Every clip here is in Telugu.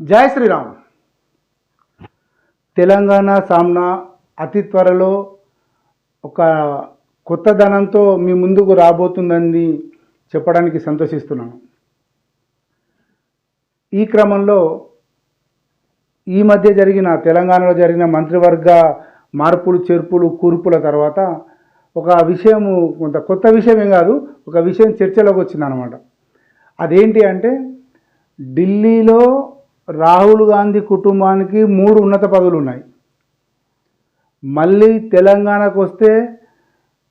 జై శ్రీరామ్. తెలంగాణ సామ్నా అతి త్వరలో ఒక కొత్త ధనంతో మీ ముందుకు రాబోతుందని చెప్పడానికి సంతోషిస్తున్నాను. ఈ క్రమంలో ఈ మధ్య తెలంగాణలో జరిగిన మంత్రివర్గ మార్పులు చేర్పులు కూర్పుల తర్వాత ఒక విషయము కొంత కొత్త విషయమేం కాదు, ఒక విషయం చర్చలోకి వచ్చిందనమాట. అదేంటి అంటే, ఢిల్లీలో రాహుల్ గాంధీ కుటుంబానికి 3 ఉన్నత పదవులు ఉన్నాయి. మళ్ళీ తెలంగాణకు వస్తే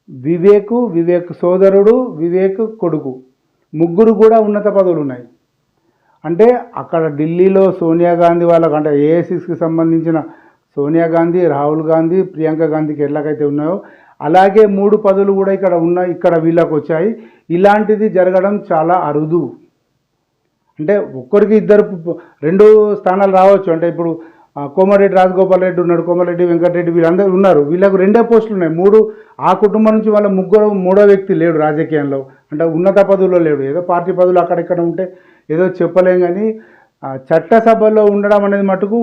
వివేక్ సోదరుడు, వివేక్ కొడుకు, ముగ్గురు కూడా ఉన్నత పదవులు ఉన్నాయి. అంటే అక్కడ ఢిల్లీలో సోనియా గాంధీ వాళ్ళకు, అంటే ఏఐసిసికి సంబంధించిన సోనియా గాంధీ, రాహుల్ గాంధీ, ప్రియాంక గాంధీకి ఎట్లాగైతే ఉన్నాయో అలాగే 3 పదవులు కూడా ఇక్కడ వీళ్ళకు వచ్చాయి. ఇలాంటిది జరగడం చాలా అరుదు. అంటే ఒక్కరికి 2 స్థానాలు రావచ్చు. అంటే ఇప్పుడు కోమరెడ్డి రాజగోపాల్ రెడ్డి ఉన్నాడు, కోమరెడ్డి వెంకటరెడ్డి, వీళ్ళందరూ ఉన్నారు. వీళ్ళకు 2 పోస్టులు ఉన్నాయి. 3 ఆ కుటుంబం నుంచి వాళ్ళ ముగ్గురు, 3వ వ్యక్తి లేడు రాజకీయంలో, అంటే ఉన్నత పదవుల్లో లేడు. ఏదో పార్టీ పదవులు అక్కడిక్కడ ఉంటే ఏదో చెప్పలేం. కానీ చట్టసభలో ఉండడం అనేది మటుకు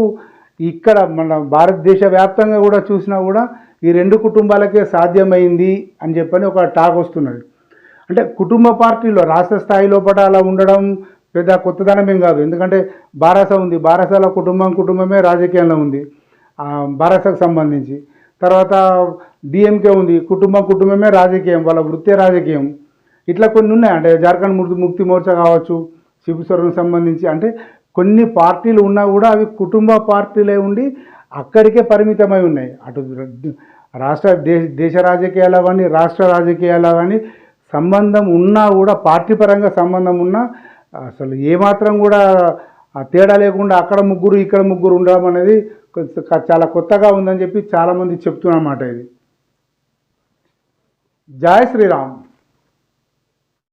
ఇక్కడ మన భారతదేశ వ్యాప్తంగా కూడా చూసినా కూడా ఈ 2 కుటుంబాలకే సాధ్యమైంది అని చెప్పని ఒక టాక్ వస్తున్నది. అంటే కుటుంబ పార్టీలో రాష్ట్ర స్థాయి లోపల అలా ఉండడం పెద్ద కొత్తదనమేం కాదు. ఎందుకంటే బారాస ఉంది, బారాసలో కుటుంబమే రాజకీయంలో ఉంది బారాసకు సంబంధించి. తర్వాత డిఎంకే ఉంది, కుటుంబమే రాజకీయం, వాళ్ళ వృత్తే రాజకీయం. ఇట్లా కొన్ని ఉన్నాయి. అంటే జార్ఖండ్ ముక్తి మోర్చా కావచ్చు, శిబుసోరెన్కి సంబంధించి. అంటే కొన్ని పార్టీలు ఉన్నా కూడా అవి కుటుంబ పార్టీలే ఉండి అక్కడికే పరిమితమై ఉన్నాయి. అటు దేశ రాజకీయాలు కానీ రాష్ట్ర రాజకీయాలు కానీ సంబంధం ఉన్నా కూడా, పార్టీ పరంగా సంబంధం ఉన్నా అసలు ఏమాత్రం కూడా తేడా లేకుండా అక్కడ ముగ్గురు ఇక్కడ ముగ్గురు ఉండడం అనేది చాలా కొత్తగా ఉందని చెప్పి చాలామంది చెప్తున్నమాట. ఇది జై శ్రీరామ్.